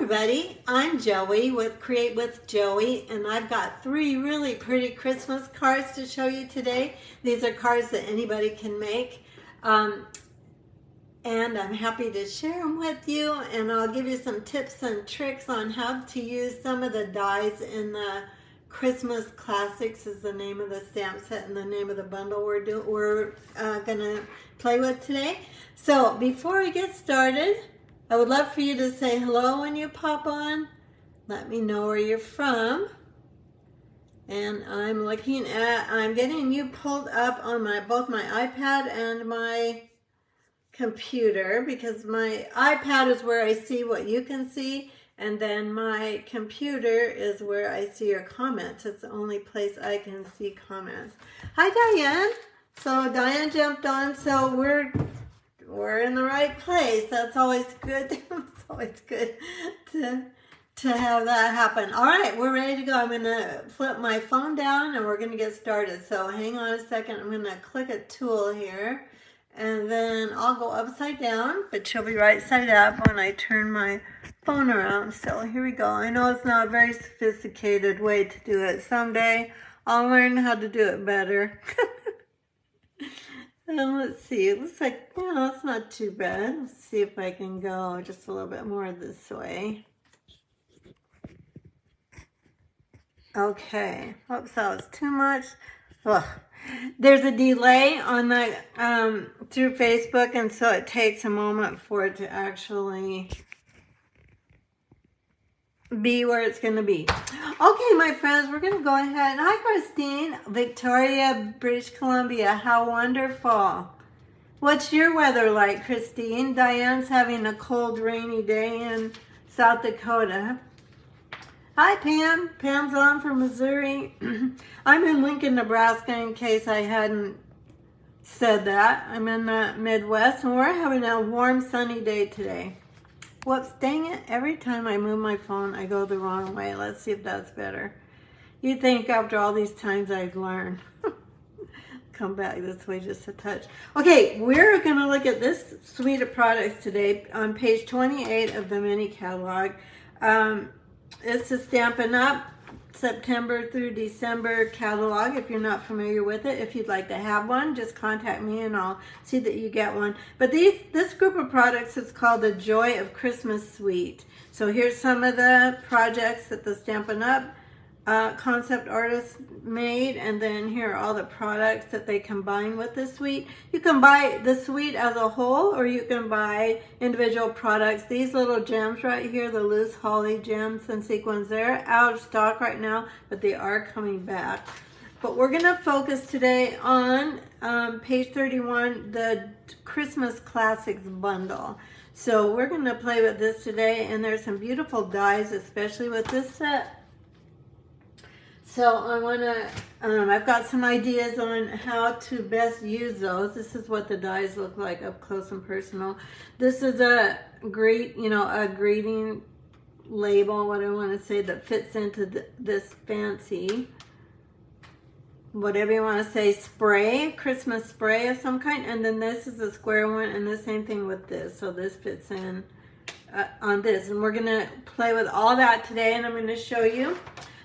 everybody, I'm Joey with Create with Joey, and I've got 3 really pretty Christmas cards to show you today. These are cards that anybody can make, and I'm happy to share them with you, and I'll give you some tips and tricks on how to use some of the dies in the Christmas Classics is the name of the stamp set and the name of the bundle we're gonna play with today. So before we get started, I would love for you to say hello when you pop on. Let me know where you're from. And I'm getting you pulled up on both my iPad and my computer, because my iPad is where I see what you can see, and then my computer is where I see your comments. It's the only place I can see comments. Hi, Diane. So Diane jumped on, so we're in the right place. That's always good. It's always good to have that happen. All right, we're ready to go. I'm gonna flip my phone down and we're gonna get started. So hang on a second. I'm gonna click a tool here, and then I'll go upside down, but she'll be right side up when I turn my phone around. So here we go. I know it's not a very sophisticated way to do it. Someday I'll learn how to do it better. Let's see, it looks like, well, it's not too bad. Let's see if I can go just a little bit more this way. Okay, oops, that was too much. Ugh. There's a delay on the through Facebook, and so it takes a moment for it to actually be where it's going to be. Okay, my friends, we're going to go ahead. Hi, Christine. Victoria, British Columbia. How wonderful. What's your weather like, Christine? Diane's having a cold, rainy day in South Dakota. Hi, Pam. Pam's on from Missouri. I'm in Lincoln, Nebraska, in case I hadn't said that. I'm in the Midwest, and we're having a warm, sunny day today. Whoops, dang it. Every time I move my phone, I go the wrong way. Let's see if that's better. You'd think after all these times I'd learn. Come back this way just a touch. Okay, we're going to look at this suite of products today on page 28 of the mini catalog. It's the Stampin' Up! September through December catalog. If you're not familiar with it, if you'd like to have one, just contact me and I'll see that you get one. But this group of products is called the Joy of Christmas Suite. So here's some of the projects that the Stampin' Up! Concept artists made, and then here are all the products that they combine with this suite. You can buy the suite as a whole, or you can buy individual products. These little gems right here, the loose holly gems and sequins, they're out of stock right now, but they are coming back. But we're going to focus today on page 31, the Christmas Classics bundle. So we're going to play with this today, and there's some beautiful dies, especially with this set. So I want to, I've got some ideas on how to best use those. This is what the dies look like up close and personal. This is a greeting label, what I want to say, that fits into this fancy, whatever you want to say, spray, Christmas spray of some kind. And then this is a square one, and the same thing with this. So this fits in on this. And we're going to play with all that today, and I'm going to show you.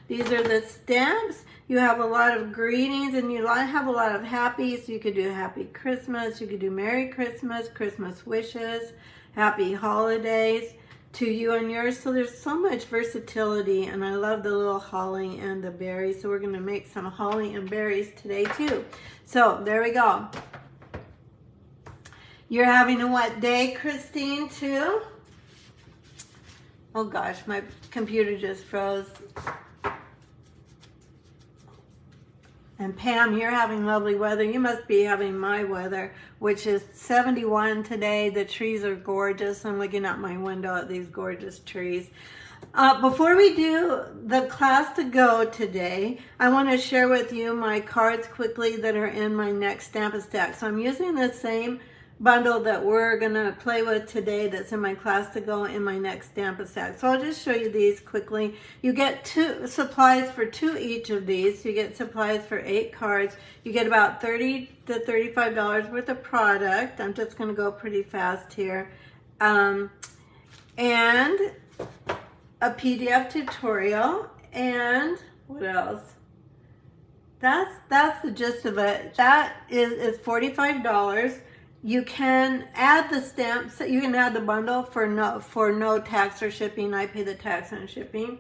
These are the stamps. You have a lot of greetings, and you have a lot of happy. So you could do Happy Christmas. You could do Merry Christmas, Christmas wishes, Happy Holidays to you and yours. So there's so much versatility, and I love the little holly and the berries. So we're going to make some holly and berries today too. So there we go. You're having a what day, Christine, too? Oh gosh, my computer just froze. And Pam, you're having lovely weather. You must be having my weather, which is 71 today. The trees are gorgeous. I'm looking out my window at these gorgeous trees. Before we do the class to go today, I want to share with you my cards quickly that are in my next Stampin' Stack. So I'm using the same bundle that we're going to play with today that's in my class to go in my next Stampin' Stack. So I'll just show you these quickly. You get 2 supplies for 2 each of these. You get supplies for 8 cards. You get about $30 to $35 worth of product. I'm just going to go pretty fast here. And a PDF tutorial, and what else? That's the gist of it. That is $45. You can add the stamps. You can add the bundle for no tax or shipping. I pay the tax and shipping.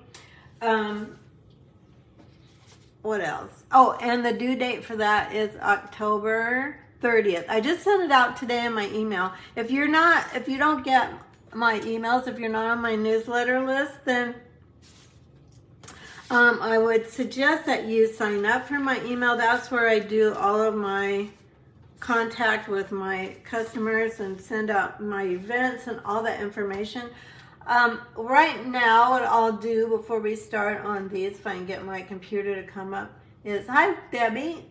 What else? Oh, and the due date for that is October 30th. I just sent it out today in my email. If you don't get my emails, if you're not on my newsletter list, then I would suggest that you sign up for my email. That's where I do all of my contact with my customers and send out my events and all that information. Right now, what I'll do before we start on these, if I can get my computer to come up, is, hi, Debbie.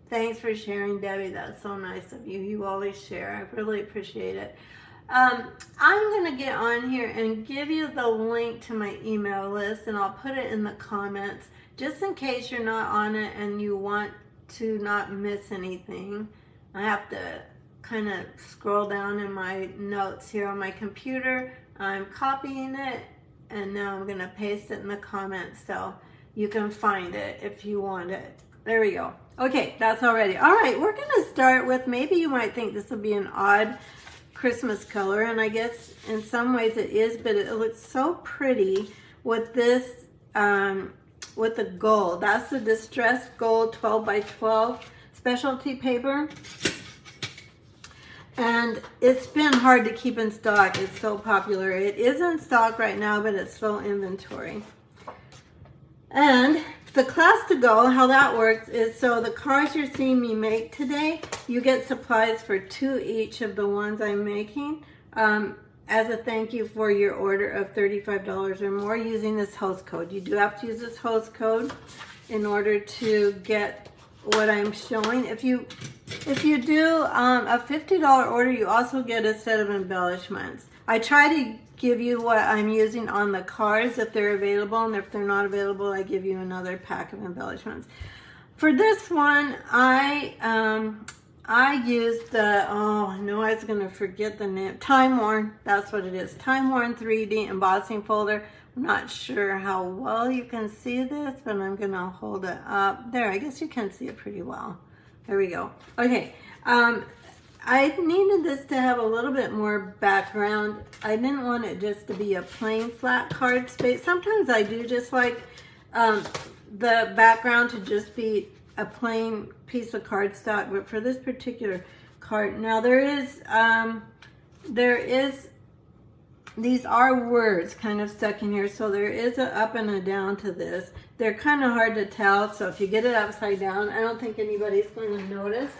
Thanks for sharing, Debbie. That's so nice of you. You always share. I really appreciate it. I'm going to get on here and give you the link to my email list, and I'll put it in the comments just in case you're not on it and you want to not miss anything. I have to kind of scroll down in my notes here on my computer. I'm copying it, and now I'm going to paste it in the comments so you can find it if you want it. There we go. Okay, that's all ready. All right, we're going to start with, maybe you might think this will be an odd Christmas color, and I guess in some ways it is, but it looks so pretty with this, with the gold. That's the Distressed Gold 12 by 12 specialty paper. And it's been hard to keep in stock. It's so popular. It is in stock right now, but it's slow inventory. And the class to go, how that works is, so the cards you're seeing me make today, you get supplies for 2 each of the ones I'm making as a thank you for your order of $35 or more using this host code. You do have to use this host code in order to get what I'm showing. If you do a $50 order, you also get a set of embellishments. I try to give you what I'm using on the cards if they're available, and if they're not available, I give you another pack of embellishments. For this one, I used the, oh no, I was going to forget the name, Time Worn. That's what it is, Time Worn 3D embossing folder. I'm not sure how well you can see this, but I'm going to hold it up. There, I guess you can see it pretty well. There we go. Okay, I needed this to have a little bit more background. I didn't want it just to be a plain flat card space. Sometimes I do just like the background to just be a plain piece of cardstock, but for this particular card, now there is, these are words kind of stuck in here, so there is an up and a down to this. They're kind of hard to tell, so if you get it upside down, I don't think anybody's going to notice.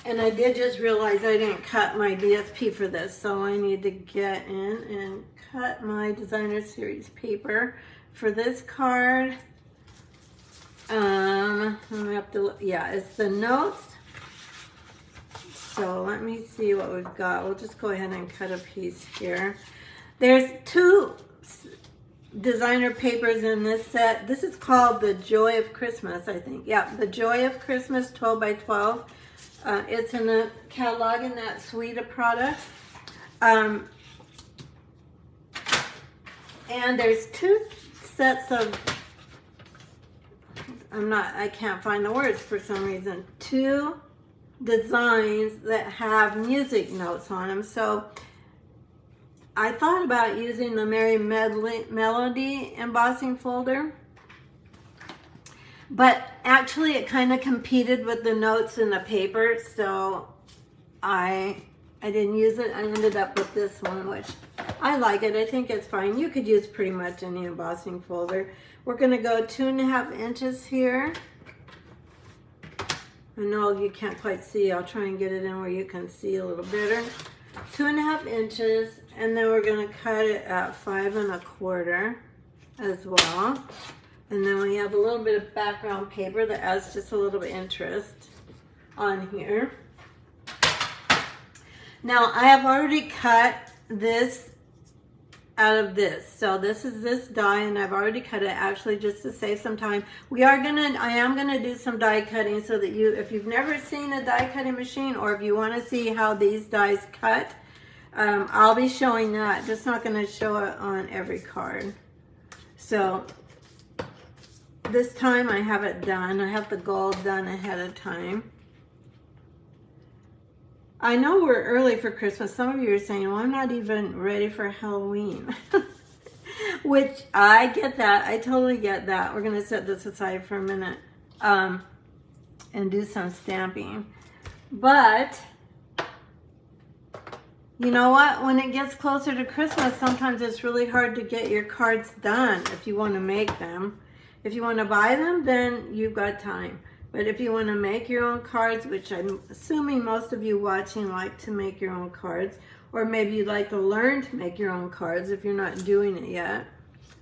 And I did just realize I didn't cut my DSP for this, so I need to get in and cut my Designer Series paper for this card. I have to, yeah, it's the notes. So let me see what we've got. We'll just go ahead and cut a piece here. There's 2 designer papers in this set. This is called the Joy of Christmas, I think. Yeah, the Joy of Christmas 12 by 12. It's in the catalog in that suite of products. And there's 2 sets of, I can't find the words for some reason, 2 designs that have music notes on them. So I thought about using the Merry Melody embossing folder, but actually it kind of competed with the notes in the paper, so I didn't use it. I ended up with this one, which I like it. I think it's fine. You could use pretty much any embossing folder. We're going to go 2.5 inches here. I know you can't quite see. I'll try and get it in where you can see a little better. 2.5 inches, and then we're going to cut it at 5 1/4 as well. And then we have a little bit of background paper that adds just a little bit of interest on here. Now I have already cut this out of this. So this is this die, and I've already cut it actually just to save some time. I am gonna do some die cutting so that if you've never seen a die cutting machine, or if you want to see how these dies cut, I'll be showing that, just not going to show it on every card. So this time I have it done. I have the gold done ahead of time. I know we're early for Christmas. Some of you are saying, well, I'm not even ready for Halloween. Which I get that. I totally get that. We're going to set this aside for a minute and do some stamping. But you know what? When it gets closer to Christmas, sometimes it's really hard to get your cards done if you want to make them. If you want to buy them, then you've got time. But if you want to make your own cards, which I'm assuming most of you watching like to make your own cards, or maybe you'd like to learn to make your own cards if you're not doing it yet.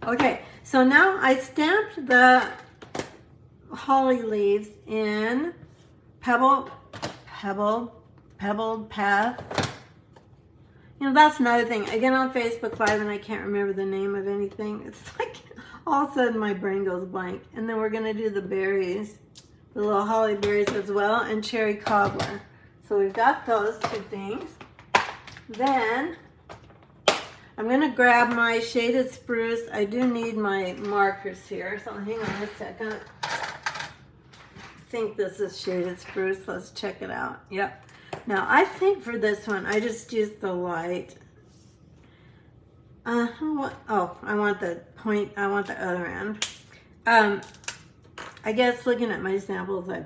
Okay, so now I stamped the holly leaves in pebbled path. You know, that's another thing. I get on Facebook Live and I can't remember the name of anything. It's like all of a sudden my brain goes blank. And then we're going to do the berries, the little holly berries as well, and cherry cobbler. So we've got those two things. Then I'm going to grab my shaded spruce. I do need my markers here, so hang on a second. I think this is shaded spruce. Let's check it out. Yep. Now, I think for this one, I just used the light. Oh, I want the point, I want the other end. I guess looking at my samples, I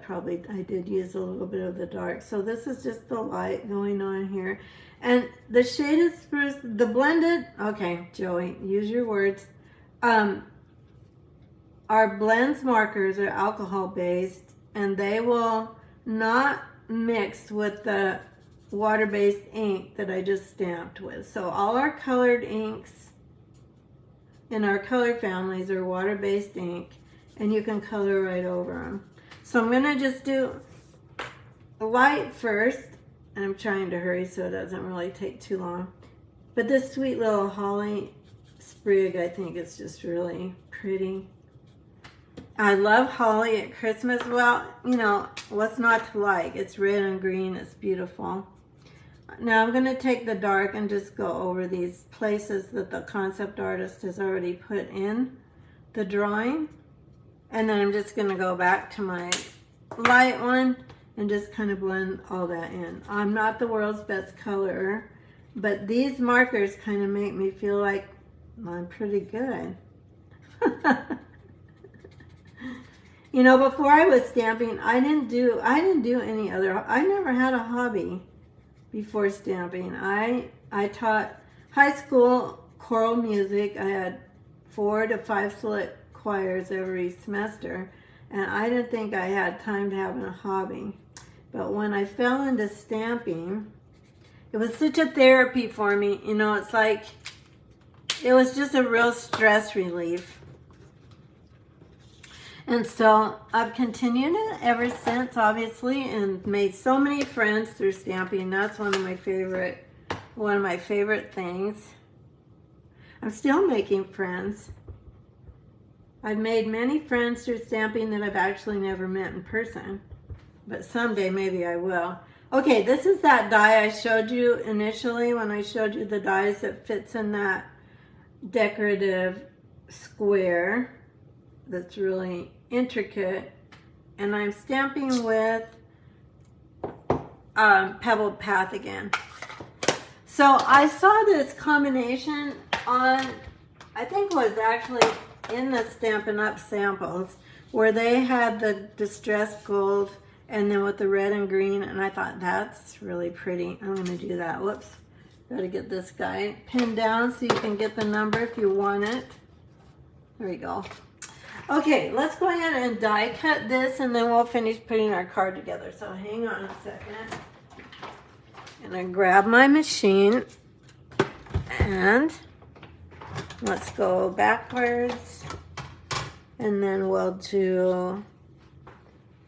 did use a little bit of the dark. So this is just the light going on here. And the shaded spruce, the blended, okay, Joey, use your words. Our blends markers are alcohol-based, and they will not mixed with the water-based ink that I just stamped with. So all our colored inks in our color families are water-based ink, and you can color right over them. So I'm going to just do light first, and I'm trying to hurry so it doesn't really take too long. But this sweet little holly sprig, I think is just really pretty. I love holly at Christmas. Well, you know, what's not to like? It's red and green. It's beautiful. Now I'm going to take the dark and just go over these places that the concept artist has already put in the drawing. And then I'm just going to go back to my light one and just kind of blend all that in. I'm not the world's best colorer, but these markers kind of make me feel like I'm pretty good. You know, before I was stamping, I didn't do any other, I never had a hobby before stamping. I taught high school choral music. I had 4 to 5 select choirs every semester, and I didn't think I had time to have a hobby. But when I fell into stamping, it was such a therapy for me. You know, it's like, it was just a real stress relief. And so I've continued it ever since, obviously, and made so many friends through stamping. That's one of my favorite things. I'm still making friends. I've made many friends through stamping that I've actually never met in person, but someday maybe I will. Okay, this is that die I showed you initially when I showed you the dies that fits in that decorative square that's really intricate, and I'm stamping with pebbled path again. So I saw this combination on, I think it was actually in the Stampin' Up! Samples, where they had the distressed gold and then with the red and green, and I thought that's really pretty. I'm going to do that. Whoops. Got to get this guy pinned down so you can get the number if you want it. There you go. Okay, let's go ahead and die cut this, and then we'll finish putting our card together. So hang on a second. And I grab my machine, and let's go backwards, and then we'll do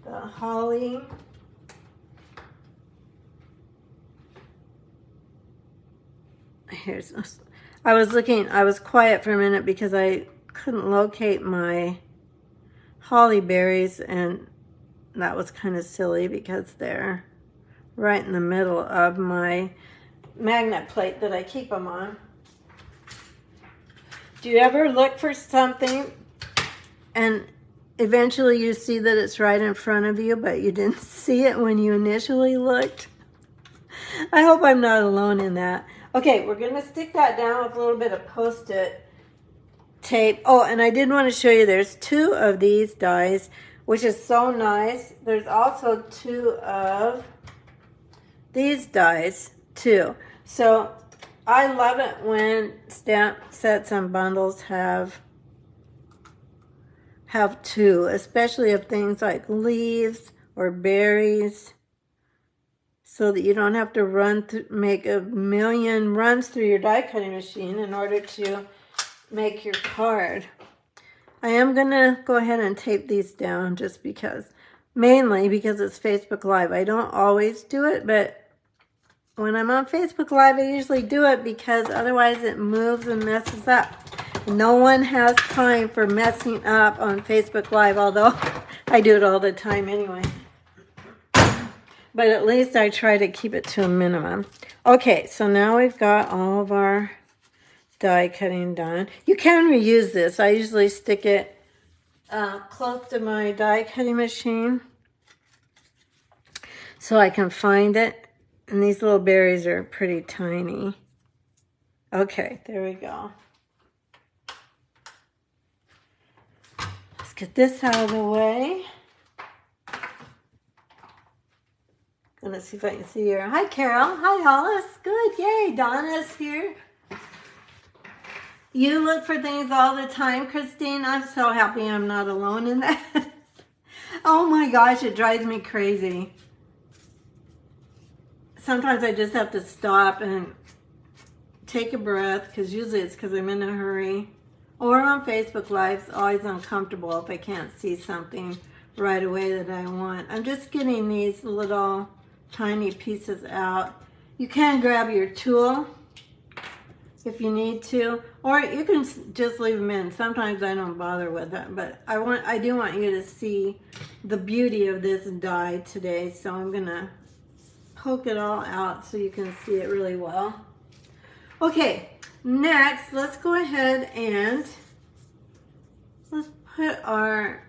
the holly. Here's, I was quiet for a minute because I couldn't locate my holly berries, and that was kind of silly because they're right in the middle of my magnet plate that I keep them on. Do you ever look for something and eventually you see that it's right in front of you, but you didn't see it when you initially looked? I hope I'm not alone in that. Okay, we're going to stick that down with a little bit of Post-it tape. Oh, and I did want to show you there's 2 of these dies, which is so nice. There's also 2 of these dies too. So I love it when stamp sets and bundles have 2, especially of things like leaves or berries, so that you don't have to make a million runs through your die cutting machine in order to make your card. I am gonna go ahead and tape these down just because, mainly because it's Facebook Live. I don't always do it, but when I'm on Facebook Live, I usually do it because otherwise it moves and messes up. No one has time for messing up on Facebook Live, although I do it all the time anyway. But at least I try to keep it to a minimum. Okay, so now we've got all of our die cutting done. You can reuse this. I usually stick it close to my die cutting machine so I can find it. And these little berries are pretty tiny. Okay, there we go. Let's get this out of the way. Gonna see if I can see her. Hi, Carol. Hi, Hollis. Good. Yay, Donna's here. You look for things all the time, Christine. I'm so happy I'm not alone in that. Oh my gosh, it drives me crazy. Sometimes I just have to stop and take a breath, because usually it's because I'm in a hurry. Or on Facebook Live, it's always uncomfortable if I can't see something right away that I want. I'm just getting these little tiny pieces out. You can grab your tool if you need to, or you can just leave them in. Sometimes I don't bother with it, but I do want you to see the beauty of this die today, so I'm gonna poke it all out so you can see it really well. Okay, next let's go ahead and let's put our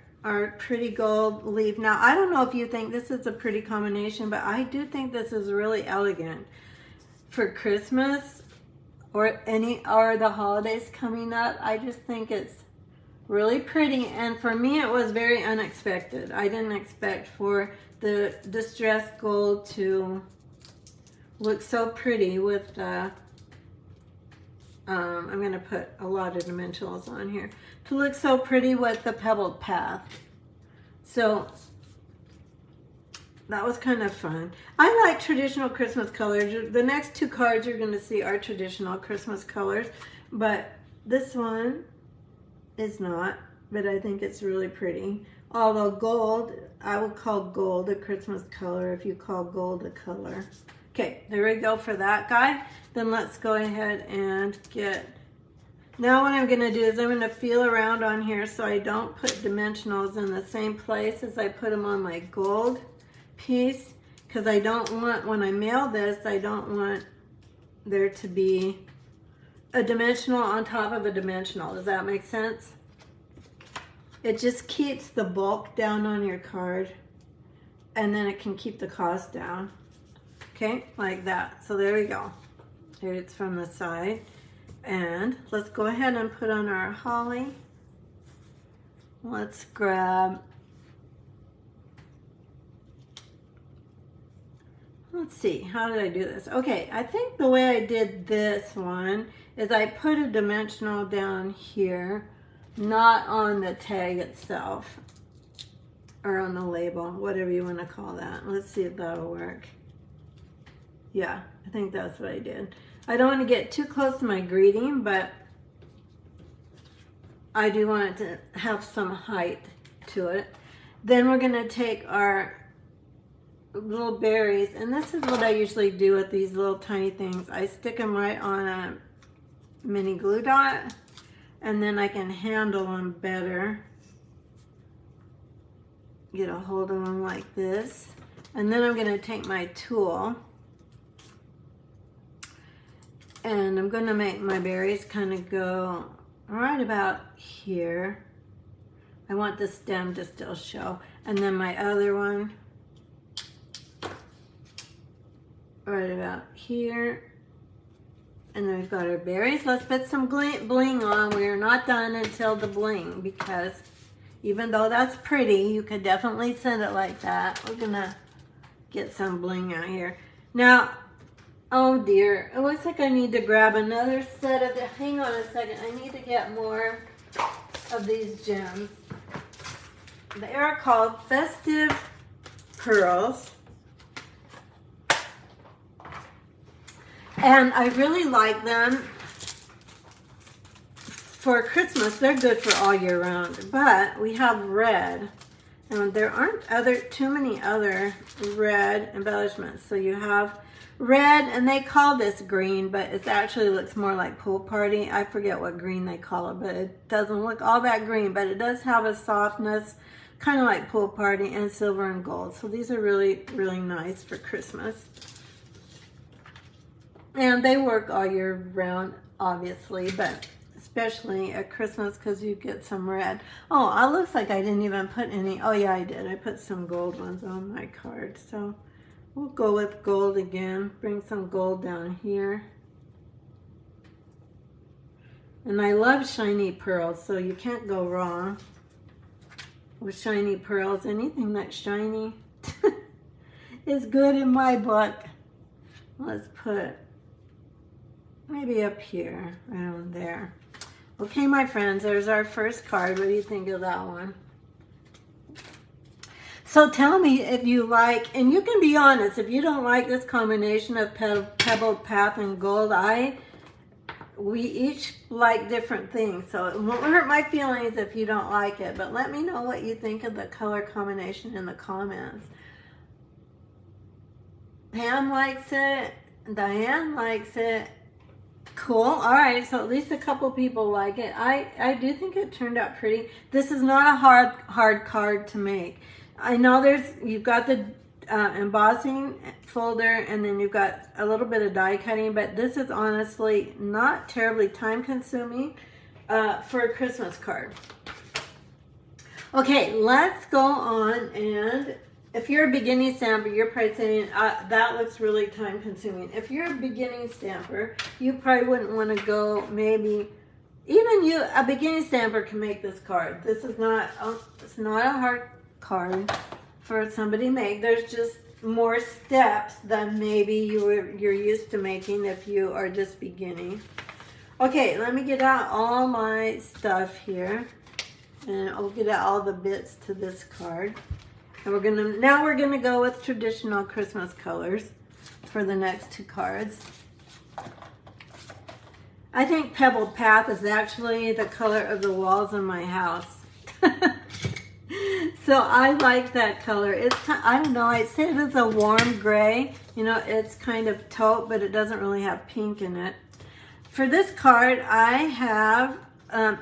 pretty gold leaf. Now I don't know if you think this is a pretty combination, but I do think this is really elegant for Christmas or the holidays coming up. I just think it's really pretty, and for me it was very unexpected. I didn't expect for the distressed gold to look so pretty with the I'm going to put a lot of dimensionals on here, to look so pretty with the pebbled path. So that was kind of fun. I like traditional Christmas colors. The next 2 cards you're going to see are traditional Christmas colors, but this one is not, but I think it's really pretty. Although gold, I would call gold a Christmas color if you call gold a color. Okay, there we go for that guy. Then let's go ahead and now what I'm going to do is I'm going to feel around on here so I don't put dimensionals in the same place as I put them on my gold piece, because I don't want, when I mail this, I don't want there to be a dimensional on top of a dimensional. Does that make sense? It just keeps the bulk down on your card, and then it can keep the cost down. Okay, like that. So there we go. Here it's from the side. And let's go ahead and put on our holly. Let's grab, let's see, how did I do this? Okay, I think the way I did this one is I put a dimensional down here, not on the tag itself, or on the label, whatever you want to call that. Let's see if that'll work. Yeah, I think that's what I did. I don't want to get too close to my greeting, but I do want it to have some height to it. Then we're going to take our little berries, and this is what I usually do with these little tiny things. I stick them right on a mini glue dot, and then I can handle them better. Get a hold of them like this. And then I'm going to take my tool, And I'm going to make my berries kind of go right about here. I want the stem to still show. And then my other one right about here. And then we've got our berries. Let's put some bling on. We're not done until the bling, because even though that's pretty, you could definitely send it like that. We're gonna get some bling out here. Now, oh dear, it looks like I need to grab another set of the, hang on a second, I need to get more of these gems. They are called Festive Pearls. And I really like them for Christmas. They're good for all year round. But we have red. And there aren't too many other red embellishments. So you have red, and they call this green, but it actually looks more like Pool Party. I forget what green they call it, but it doesn't look all that green. But it does have a softness, kind of like Pool Party, and silver and gold. So these are really, really nice for Christmas. And they work all year round, obviously, but especially at Christmas because you get some red. Oh, it looks like I didn't even put any. Oh, yeah, I did. I put some gold ones on my card. So we'll go with gold again. Bring some gold down here. And I love shiny pearls, so you can't go wrong with shiny pearls. Anything that's shiny is good in my book. Let's put maybe up here, around there. Okay, my friends, there's our first card. What do you think of that one? So tell me if you like, and you can be honest, if you don't like this combination of Pebbled Path and Gold, we each like different things. So it won't hurt my feelings if you don't like it, but let me know what you think of the color combination in the comments. Pam likes it, Diane likes it. Cool. All right, so at least a couple people like it. I do think it turned out pretty. This is not a hard card to make. I know you've got the embossing folder, and then you've got a little bit of die cutting, but this is honestly not terribly time consuming for a Christmas card. Okay, let's go on, and if you're a beginning stamper, you're probably saying, that looks really time consuming. If you're a beginning stamper, you probably wouldn't want to go, maybe, even a beginning stamper can make this card. This is not, it's not a hard card for somebody to make. There's just more steps than maybe you're used to making if you are just beginning. Okay, let me get out all my stuff here, and I'll get out all the bits to this card. And now we're gonna go with traditional Christmas colors for the next two cards. I think Pebbled Path is actually the color of the walls in my house. So I like that color. It's, I don't know, I'd say it is a warm gray. You know, it's kind of taupe, but it doesn't really have pink in it. For this card, I have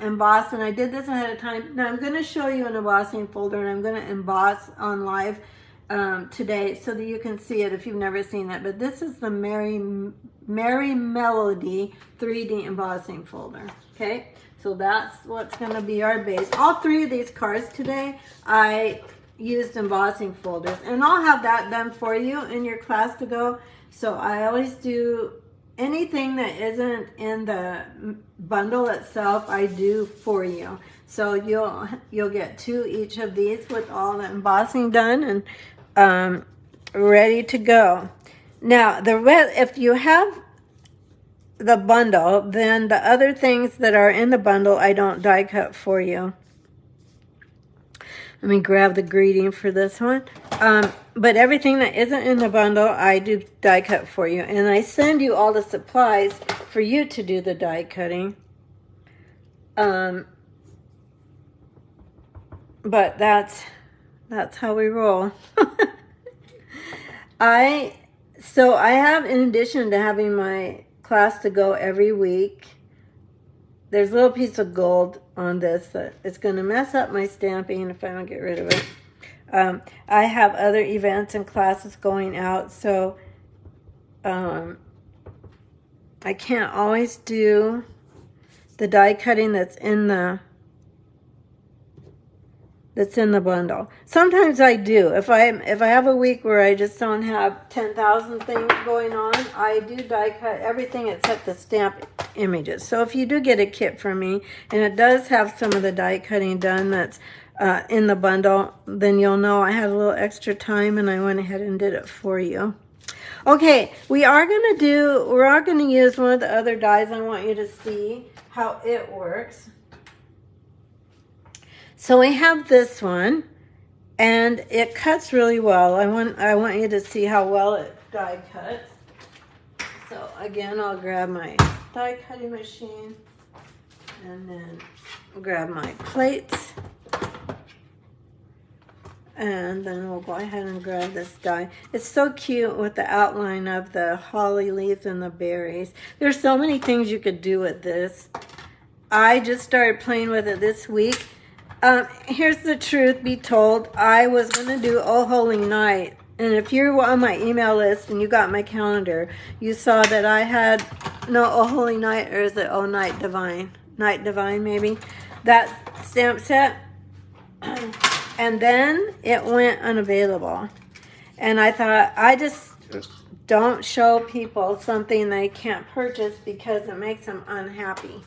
embossed, and I did this ahead of time. Now I'm going to show you an embossing folder, and I'm going to emboss on live today so that you can see it if you've never seen it. But this is the Merry Melody 3D embossing folder. Okay, so that's what's going to be our base. All three of these cards today, I used embossing folders, and I'll have that done for you in your class to go. So I always do anything that isn't in the bundle itself, I do for you. So you'll get two each of these with all the embossing done and ready to go. Now, if you have the bundle, then the other things that are in the bundle, I don't die cut for you. Let me grab the greeting for this one. But everything that isn't in the bundle, I do die cut for you. And I send you all the supplies for you to do the die cutting. But that's how we roll. So I have, in addition to having my class to go every week, there's a little piece of gold on this that it's going to mess up my stamping if I don't get rid of it. I have other events and classes going out, so I can't always do the die cutting that's in the bundle. Sometimes I do. If I have a week where I just don't have 10,000 things going on, I do die cut everything except the stamp images. So if you do get a kit from me and it does have some of the die cutting done that's in the bundle, then you'll know I had a little extra time and I went ahead and did it for you. Okay, we are going to use one of the other dies. I want you to see how it works. So we have this one, and it cuts really well. I want you to see how well it die cuts. So again, I'll grab my die cutting machine, and then grab my plates, and then we'll go ahead and grab this die. It's so cute with the outline of the holly leaves and the berries. There's so many things you could do with this. I just started playing with it this week. Here's the truth be told. I was going to do Oh Holy Night. And if you're on my email list and you got my calendar, you saw that I had, no, Oh Holy Night, or is it Oh Night Divine? Night Divine, maybe. That stamp set. And then it went unavailable. And I thought, I just don't show people something they can't purchase because it makes them unhappy.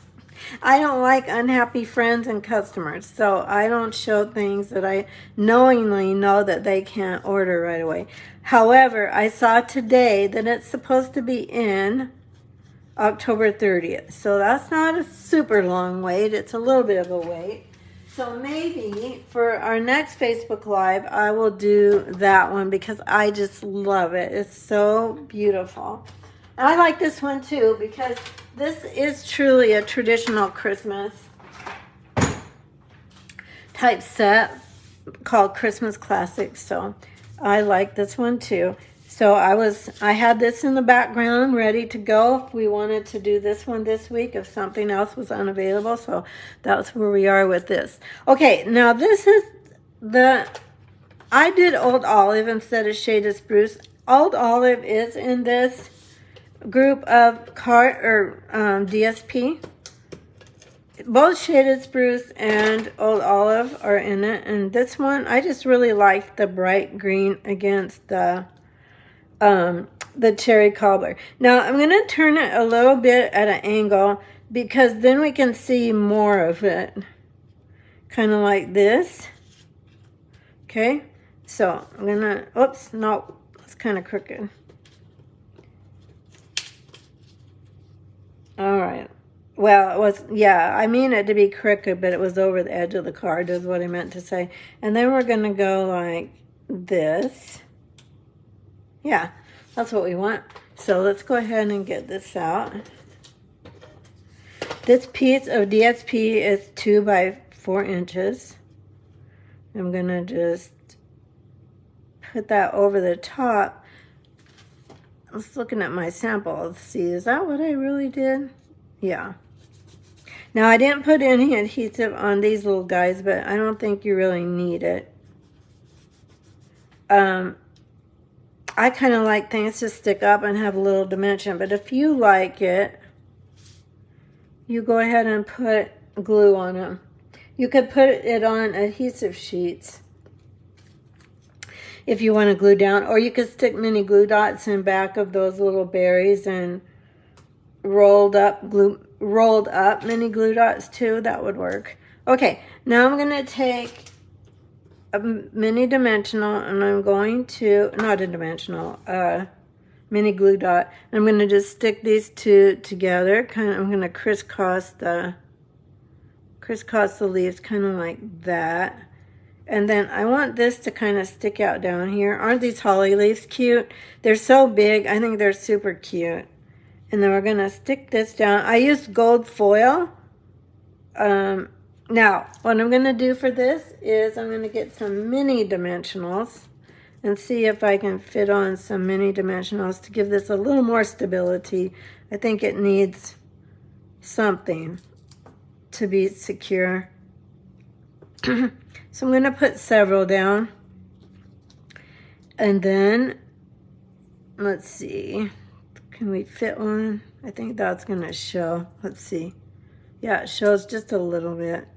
I don't like unhappy friends and customers, so I don't show things that I knowingly know that they can't order right away. However, I saw today that it's supposed to be in October 30th, so that's not a super long wait. It's a little bit of a wait. So maybe for our next Facebook Live, I will do that one because I just love it. It's so beautiful. And I like this one too because this is truly a traditional Christmas type set called Christmas Classics. So I like this one too. So I had this in the background ready to go if we wanted to do this one this week if something else was unavailable. So that's where we are with this. Okay, now this is I did Old Olive instead of Shaded Spruce. Old Olive is in this group of DSP. Both Shaded Spruce and Old Olive are in it, and this one I just really like the bright green against the cherry cobbler. Now I'm going to turn it a little bit at an angle because then we can see more of it, kind of like this. Okay, so I'm gonna, oops, no, it's kind of crooked. All right. Well, it was, yeah, I mean it to be crooked, but it was over the edge of the card is what I meant to say. And then we're going to go like this. Yeah, that's what we want. So let's go ahead and get this out. This piece of DSP is 2 by 4 inches. I'm going to just put that over the top. I was looking at my sample. Let's see, is that what I really did? Yeah. Now, I didn't put any adhesive on these little guys, but I don't think you really need it. I kind of like things to stick up and have a little dimension, but if you like it, you go ahead and put glue on them. You could put it on adhesive sheets if you want to glue down, or you could stick mini glue dots in back of those little berries and rolled up mini glue dots too. That would work. Okay, now I'm going to take a mini dimensional and I'm going to, not a dimensional, mini glue dot. I'm going to just stick these two together. I'm going to crisscross the leaves kind of like that. And then I want this to kind of stick out down here. Aren't these holly leaves cute? They're so big. I think they're super cute. And then we're going to stick this down. I used gold foil. Now, what I'm going to do for this is I'm going to get some mini dimensionals and see if I can fit on some mini dimensionals to give this a little more stability. I think it needs something to be secure. So I'm going to put several down. And then, let's see, can we fit one? I think that's going to show. Let's see. Yeah, it shows just a little bit.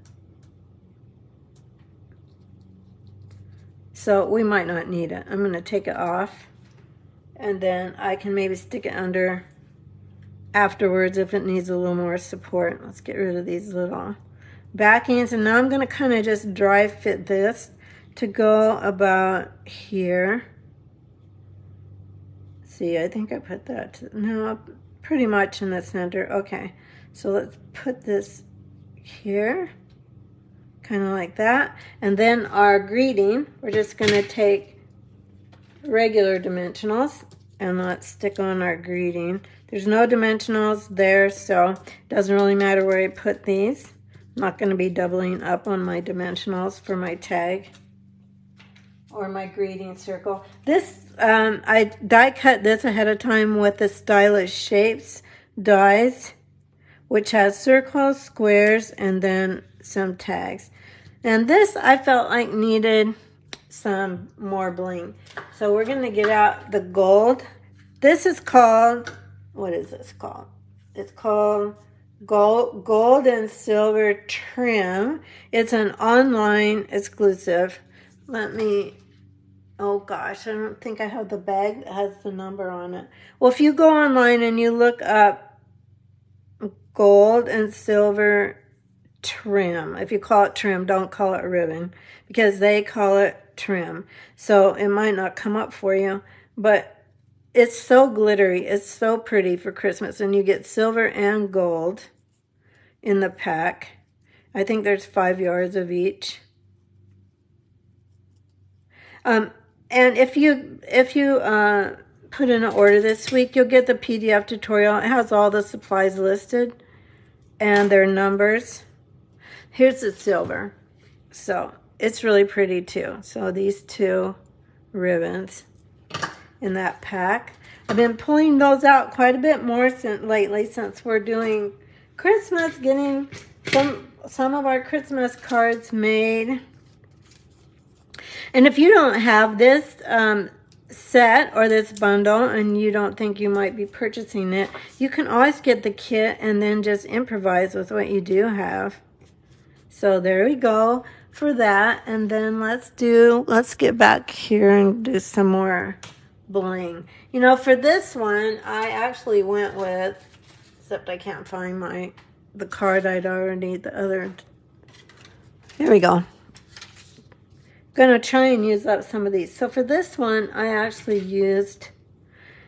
So we might not need it. I'm going to take it off, and then I can maybe stick it under afterwards if it needs a little more support. Let's get rid of these little backings, and now I'm going to kind of just dry fit this to go about here. See, I think I put that no, pretty much in the center. Okay, so let's put this here, kind of like that. And then our greeting, we're just going to take regular dimensionals and let's stick on our greeting. There's no dimensionals there, so it doesn't really matter where I put these. I'm not going to be doubling up on my dimensionals for my tag or my greeting circle. This, I die cut this ahead of time with the Stylish Shapes dies, which has circles, squares, and then some tags. And this I felt like needed some more bling. So we're going to get out the gold. This is called, what is this called? It's called Gold and Silver Trim. It's an online exclusive. Let me, oh gosh, I don't think I have the bag that has the number on it. Well, if you go online and you look up Gold and Silver Trim, if you call it trim, don't call it ribbon, because they call it trim. So it might not come up for you, but it's so glittery. It's so pretty for Christmas, and you get silver and gold in the pack. I think there's 5 yards of each. And if you put in an order this week, you'll get the PDF tutorial. It has all the supplies listed and their numbers. Here's the silver. So it's really pretty too. So these two ribbons in that pack. I've been pulling those out quite a bit more lately since we're doing Christmas, getting some of our Christmas cards made. And if you don't have this set or this bundle and you don't think you might be purchasing it, you can always get the kit and then just improvise with what you do have. So there we go for that. And then let's get back here and do some more bling. You know, for this one, I actually went with, except I can't find the card I'd already, the other. There we go. Gonna try and use up some of these. So for this one, I actually used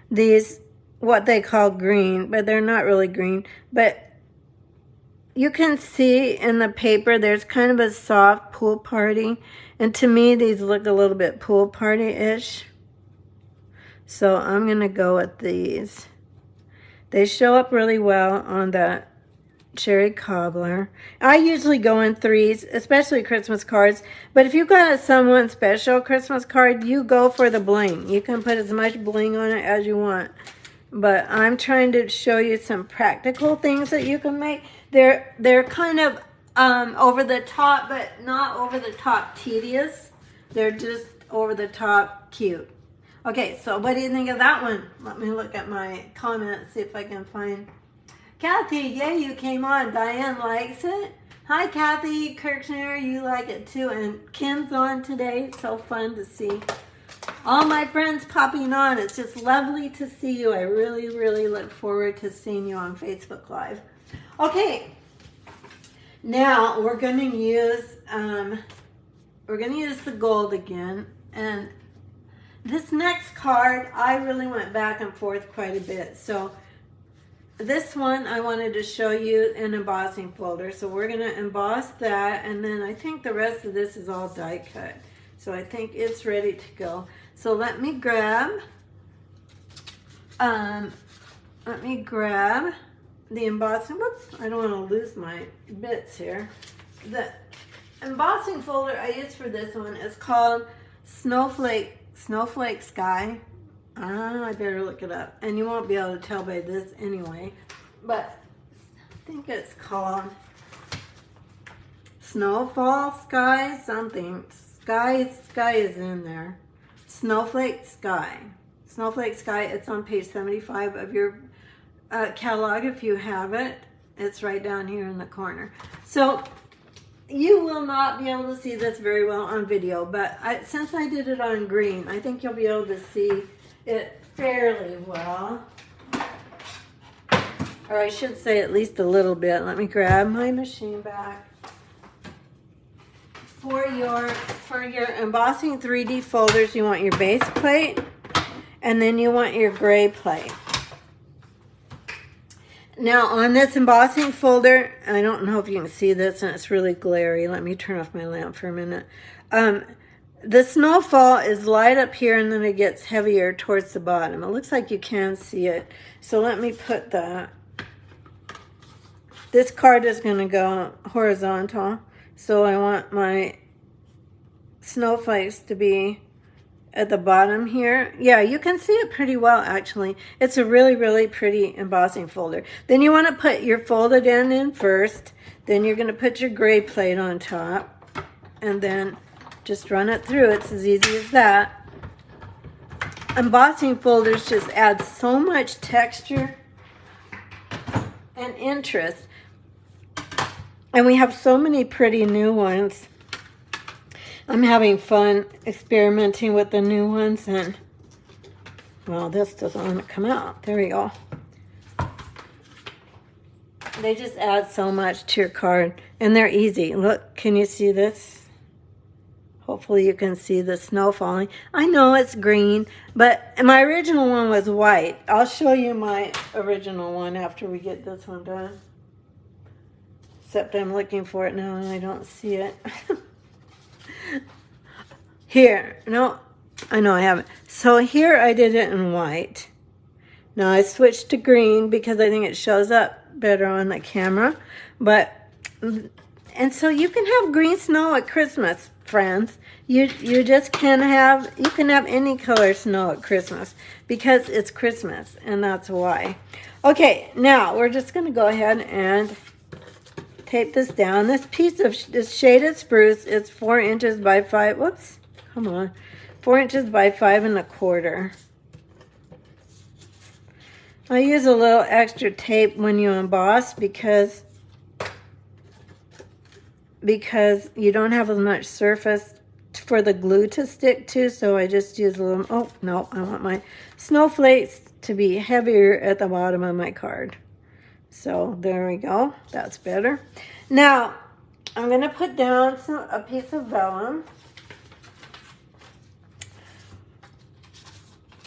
these, what they call green, but they're not really green. But you can see in the paper, there's kind of a soft pool party. And to me, these look a little bit pool party-ish. So I'm gonna go with these. They show up really well on that cherry cobbler. I usually go in threes, especially Christmas cards. But if you've got a someone special Christmas card, you go for the bling. You can put as much bling on it as you want. But I'm trying to show you some practical things that you can make. They're kind of over the top, but not over the top tedious. They're just over the top cute. Okay, so what do you think of that one? Let me look at my comments, see if I can find. Kathy, yay, you came on. Diane likes it. Hi, Kathy Kirchner, you like it too. And Kim's on today. It's so fun to see all my friends popping on. It's just lovely to see you. I really, really look forward to seeing you on Facebook Live. Okay, now we're going to use the gold again. And this next card, I really went back and forth quite a bit. So this one, I wanted to show you an embossing folder. So we're going to emboss that, and then I think the rest of this is all die cut. So I think it's ready to go. So let me grab the embossing. Whoops, I don't want to lose my bits here. The embossing folder I use for this one is called Snowflake Sky. I better look it up. And you won't be able to tell by this anyway. But I think it's called Snowfall Sky something. Sky is in there. Snowflake Sky. Snowflake Sky, it's on page 75 of your catalog if you have it. It's right down here in the corner. So you will not be able to see this very well on video, but since I did it on green, I think you'll be able to see it fairly well. Or I should say at least a little bit. Let me grab my machine back. For your embossing 3D folders, you want your base plate, and then you want your gray plate. Now on this embossing folder, I don't know if you can see this and it's really glary. Let me turn off my lamp for a minute. The snowfall is light up here and then it gets heavier towards the bottom. It looks like you can see it. So let me put that. This card is going to go horizontal. So I want my snowflakes to be at the bottom here. Yeah, you can see it pretty well actually. It's a really, really pretty embossing folder. Then you want to put your folded end in first. Then you're going to put your gray plate on top. And then just run it through. It's as easy as that. Embossing folders just add so much texture and interest. And we have so many pretty new ones. I'm having fun experimenting with the new ones, and well, this doesn't want to come out. There we go. They just add so much to your card, and they're easy. Look, can you see this? Hopefully you can see the snow falling. I know it's green, but my original one was white. I'll show you my original one after we get this one done. Except I'm looking for it now and I don't see it. Here, no, I know I haven't. So here I did it in white. Now I switched to green because I think it shows up better on the camera. And so you can have green snow at Christmas, friends. You just can have, you can have any color snow at Christmas because it's Christmas, and that's why. Okay, now we're just gonna go ahead and tape this down. This piece of this shaded spruce is 4 inches by 5. Whoops, come on, 4 inches by 5 1/4. I use a little extra tape when you emboss because you don't have as much surface for the glue to stick to. So I just use a little. Oh no, I want my snowflakes to be heavier at the bottom of my card. So there we go. That's better. Now I'm going to put down a piece of vellum.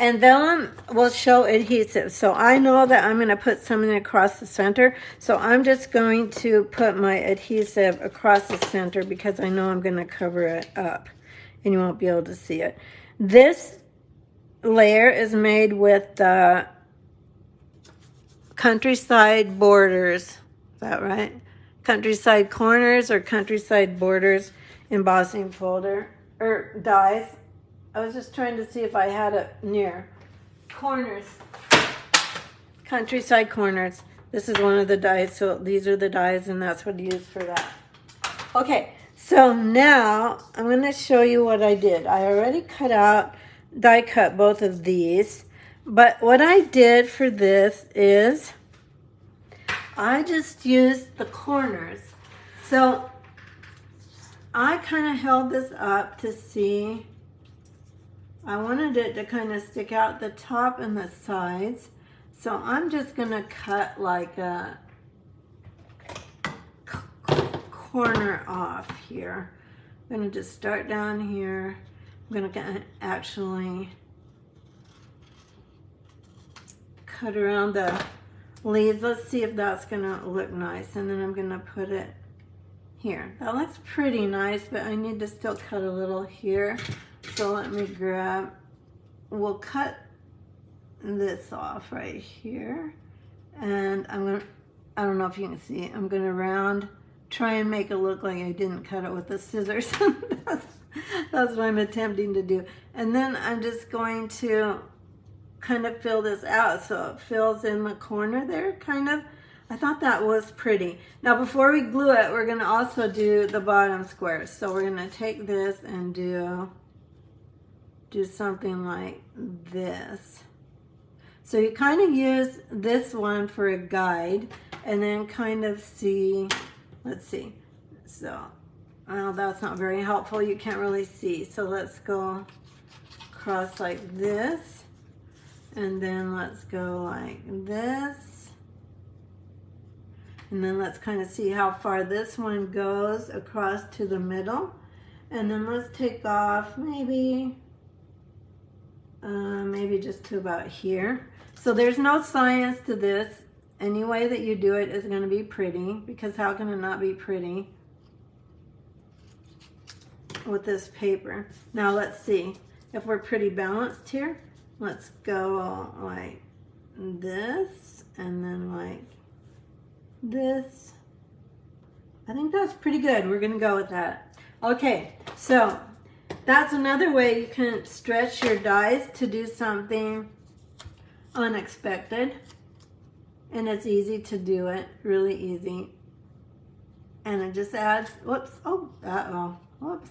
And vellum will show adhesive. So I know that I'm going to put something across the center. So I'm just going to put my adhesive across the center because I know I'm going to cover it up and you won't be able to see it. This layer is made with the Countryside Borders, is that right? Countryside Corners or Countryside Borders embossing folder, or dies. I was just trying to see if I had it near. Corners. Countryside Corners. This is one of the dies, so these are the dies, and that's what I use for that. Okay, so now I'm going to show you what I did. I already die cut both of these. But what I did for this is I just used the corners. So I kind of held this up to see. I wanted it to kind of stick out the top and the sides. So I'm just going to cut like a corner off here. I'm going to just start down here. I'm going to actually cut around the leaves. Let's see if that's gonna look nice, and then I'm gonna put it here. That looks pretty nice, but I need to still cut a little here. So let me grab, we'll cut this off right here, and I don't know if you can see, I'm gonna try and make it look like I didn't cut it with the scissors. That's what I'm attempting to do. And then I'm just going to kind of fill this out so it fills in the corner there, kind of. I thought that was pretty. Now before we glue it, we're going to also do the bottom squares. So we're going to take this and do something like this. So you kind of use this one for a guide and then kind of see, let's see. So, well, that's not very helpful. You can't really see. So let's go across like this. And then let's go like this. And then let's kind of see how far this one goes across to the middle. And then let's take off maybe just to about here. So there's no science to this. Any way that you do it is going to be pretty, because how can it not be pretty with this paper? Now let's see if we're pretty balanced here. Let's go like this and then like this. I think that's pretty good. We're going to go with that. Okay, so that's another way you can stretch your dies to do something unexpected. And it's easy to do it, really easy. And it just adds, whoops, oh, whoops.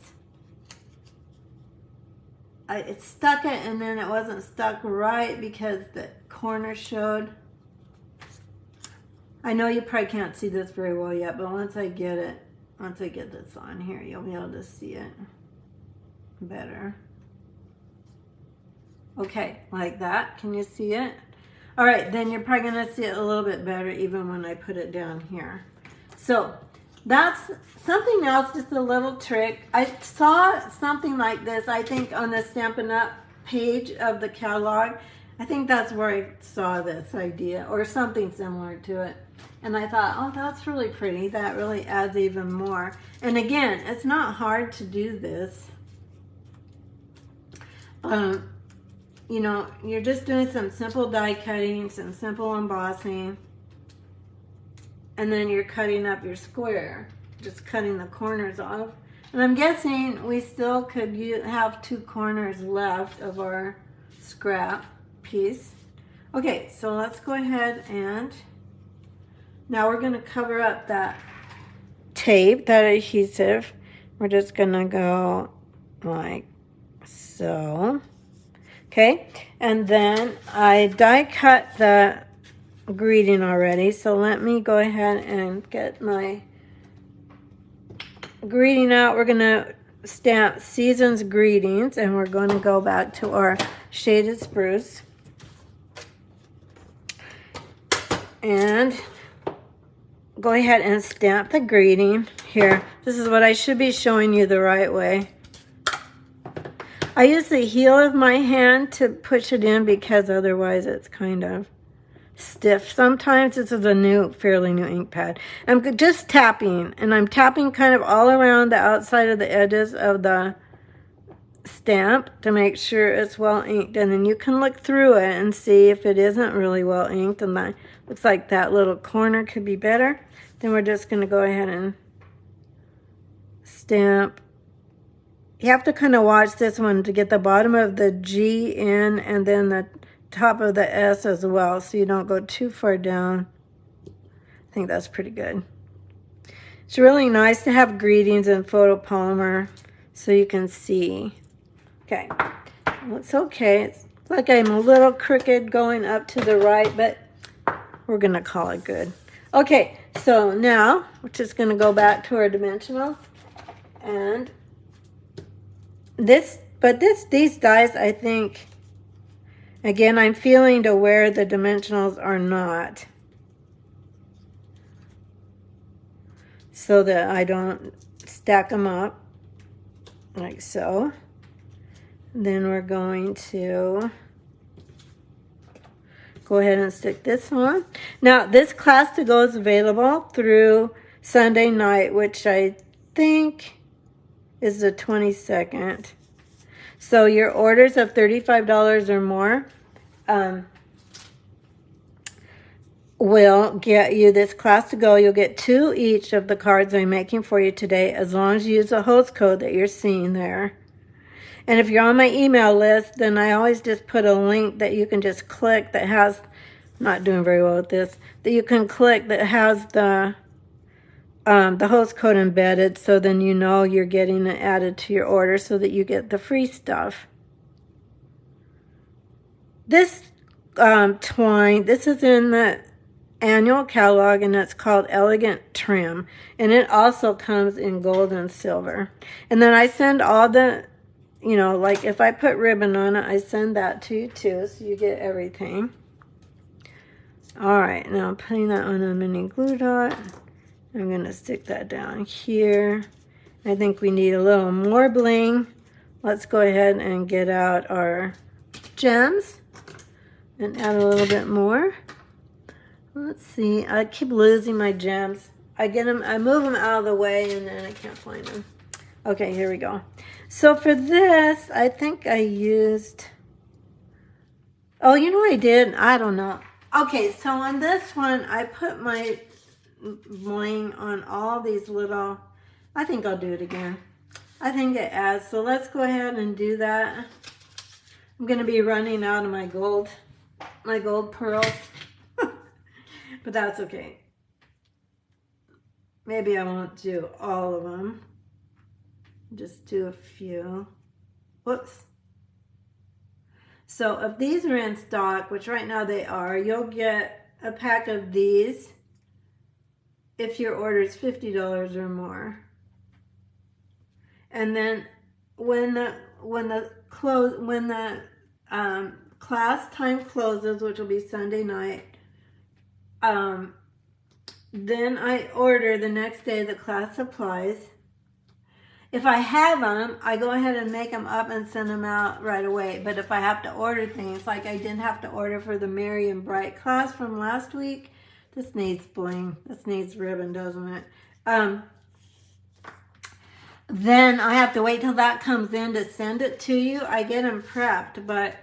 It stuck it and then it wasn't stuck right because the corner showed. I know you probably can't see this very well yet, but once I get this on here, you'll be able to see it better. Okay, like that. Can you see it? All right, then you're probably going to see it a little bit better even when I put it down here. So that's something else, just a little trick. I saw something like this, I think, on the Stampin' Up! Page of the catalog. I think that's where I saw this idea, or something similar to it. And I thought, oh, that's really pretty. That really adds even more. And again, it's not hard to do this. You know, you're just doing some simple die cutting, some simple embossing, and then you're cutting up your square, just cutting the corners off. And I'm guessing we still could have 2 corners left of our scrap piece. Okay, so let's go ahead and now we're going to cover up that tape, that adhesive. We're just going to go like so. Okay, and then I die cut the greeting already, so let me go ahead and get my greeting out. We're going to stamp Season's Greetings, and we're going to go back to our shaded spruce. And go ahead and stamp the greeting here. This is what I should be showing you the right way. I use the heel of my hand to push it in because otherwise it's kind of stiff. Sometimes this is a fairly new ink pad. I'm just tapping, and I'm tapping kind of all around the outside of the edges of the stamp to make sure it's well inked. And then you can look through it and see if it isn't really well inked and that looks like that little corner could be better. Then we're just going to go ahead and stamp. You have to kind of watch this one to get the bottom of the G in and then the top of the S as well, so you don't go too far down. I think that's pretty good. It's really nice to have greetings in photopolymer so you can see. Okay, looks okay. It's like I'm a little crooked going up to the right, but we're going to call it good. Okay, so now we're just going to go back to our dimensionals and these dies, I think, again, I'm feeling to where the dimensionals are not, so that I don't stack them up like so. Then we're going to go ahead and stick this on. Now, this class to go is available through Sunday night, which I think is the 22nd. So your orders of $35 or more will get you this class to go. You'll get 2 each of the cards I'm making for you today, as long as you use the host code that you're seeing there. And if you're on my email list, then I always just put a link that you can just click that has, not doing very well with this, that you can click that has the host code embedded, so then you know you're getting it added to your order so that you get the free stuff. This twine. This is in the annual catalog, and it's called Elegant Trim. And it also comes in gold and silver. And then I send all the, you know, like if I put ribbon on it, I send that to you too, so you get everything. All right, now I'm putting that on a mini glue dot. I'm going to stick that down here. I think we need a little more bling. Let's go ahead and get out our gems and add a little bit more. Let's see. I keep losing my gems. I move them out of the way, and then I can't find them. Okay, here we go. So for this, I think I used... Oh, you know what I did? I don't know. Okay, so on this one, I put my bling on all these little... I think I'll do it again. I think it adds. So let's go ahead and do that. I'm going to be running out of my gold pearls. But that's okay. Maybe I won't do all of them. Just do a few. Whoops. So if these are in stock, which right now they are, you'll get a pack of these if your order is $50 or more. And then when the class time closes, which will be Sunday night, then I order the next day the class supplies. If I have them, I go ahead and make them up and send them out right away. But if I have to order things, like I didn't have to order for the Merry and Bright class from last week, this needs bling. This needs ribbon, doesn't it? Then I have to wait till that comes in to send it to you. I get them prepped, but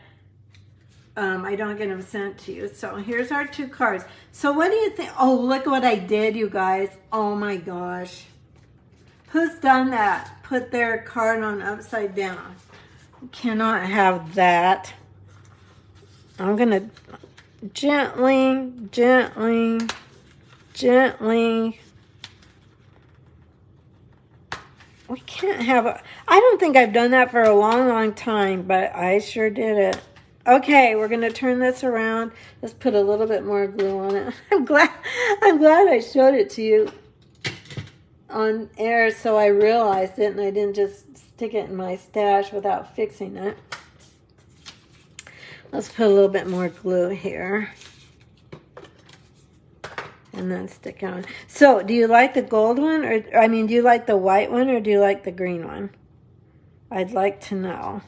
I don't get them sent to you. So here's our 2 cards. So what do you think? Oh, look what I did, you guys. Oh my gosh. Who's done that? Put their card on upside down. Cannot have that. I'm going to gently. We can't have a... I don't think I've done that for a long time, but I sure did it. Okay, we're going to turn this around. Let's put a little bit more glue on it. I'm glad I showed it to you on air so I realized it and I didn't just stick it in my stash without fixing it. Let's put a little bit more glue here. And then stick it on. So, do you like the gold one? Or, I mean, do you like the white one or do you like the green one? I'd like to know.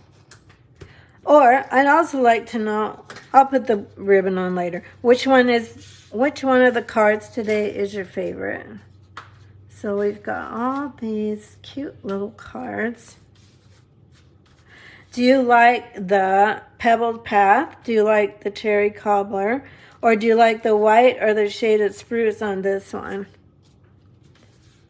Or, I'd also like to know, I'll put the ribbon on later. Which one of the cards today is your favorite? So, we've got all these cute little cards. Do you like the Pebbled Path? Do you like the Cherry Cobbler? Or do you like the white or the Shaded Spruce on this one?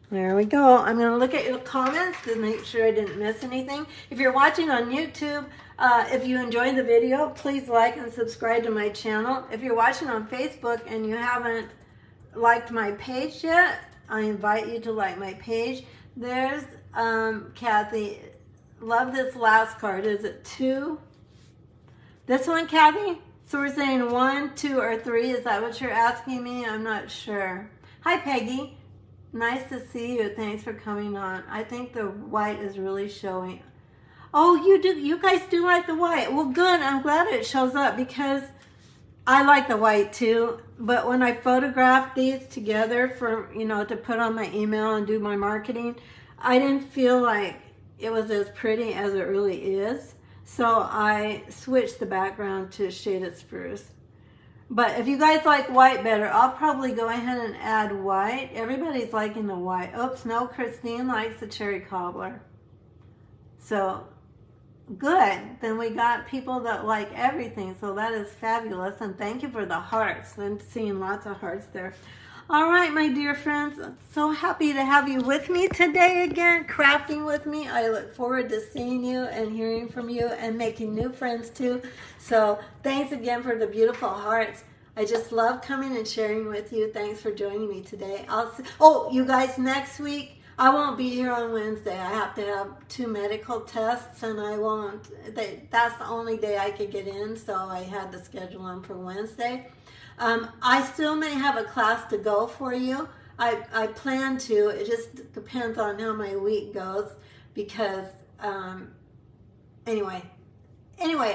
There we go. I'm going to look at your comments to make sure I didn't miss anything. If you're watching on YouTube, if you enjoyed the video, please like and subscribe to my channel. If you're watching on Facebook and you haven't liked my page yet, I invite you to like my page. There's Kathy. Love this last card. Is it 2? This one, Kathy? So we're saying 1, 2, or 3. Is that what you're asking me? I'm not sure. Hi, Peggy. Nice to see you. Thanks for coming on. I think the white is really showing. Oh, you do. You guys do like the white. Well, good. I'm glad it shows up because I like the white too. But when I photographed these together for, you know, to put on my email and do my marketing, I didn't feel like it was as pretty as it really is. So I switched the background to Shaded Spruce. But if you guys like white better, I'll probably go ahead and add white. Everybody's liking the white. Oops, no, Christine likes the Cherry Cobbler. So, good. Then we got people that like everything. So that is fabulous. And thank you for the hearts. I'm seeing lots of hearts there. All right, my dear friends, I'm so happy to have you with me today again, crafting with me. I look forward to seeing you and hearing from you and making new friends too. So thanks again for the beautiful hearts. I just love coming and sharing with you. Thanks for joining me today. Oh, you guys, next week I won't be here on Wednesday. I have to have 2 medical tests, and I won't. That's the only day I could get in, so I had to schedule them for Wednesday. I still may have a class to go for you. I plan to. It just depends on how my week goes, because anyway,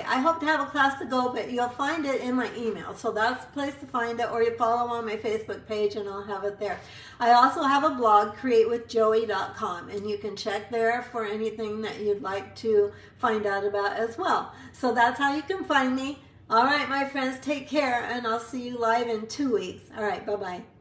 I hope to have a class to go, but you'll find it in my email. So that's the place to find it, or you follow on my Facebook page and I'll have it there. I also have a blog, createwithjoey.com, and you can check there for anything that you'd like to find out about as well. So that's how you can find me. All right, my friends, take care, and I'll see you live in 2 weeks. All right, bye-bye.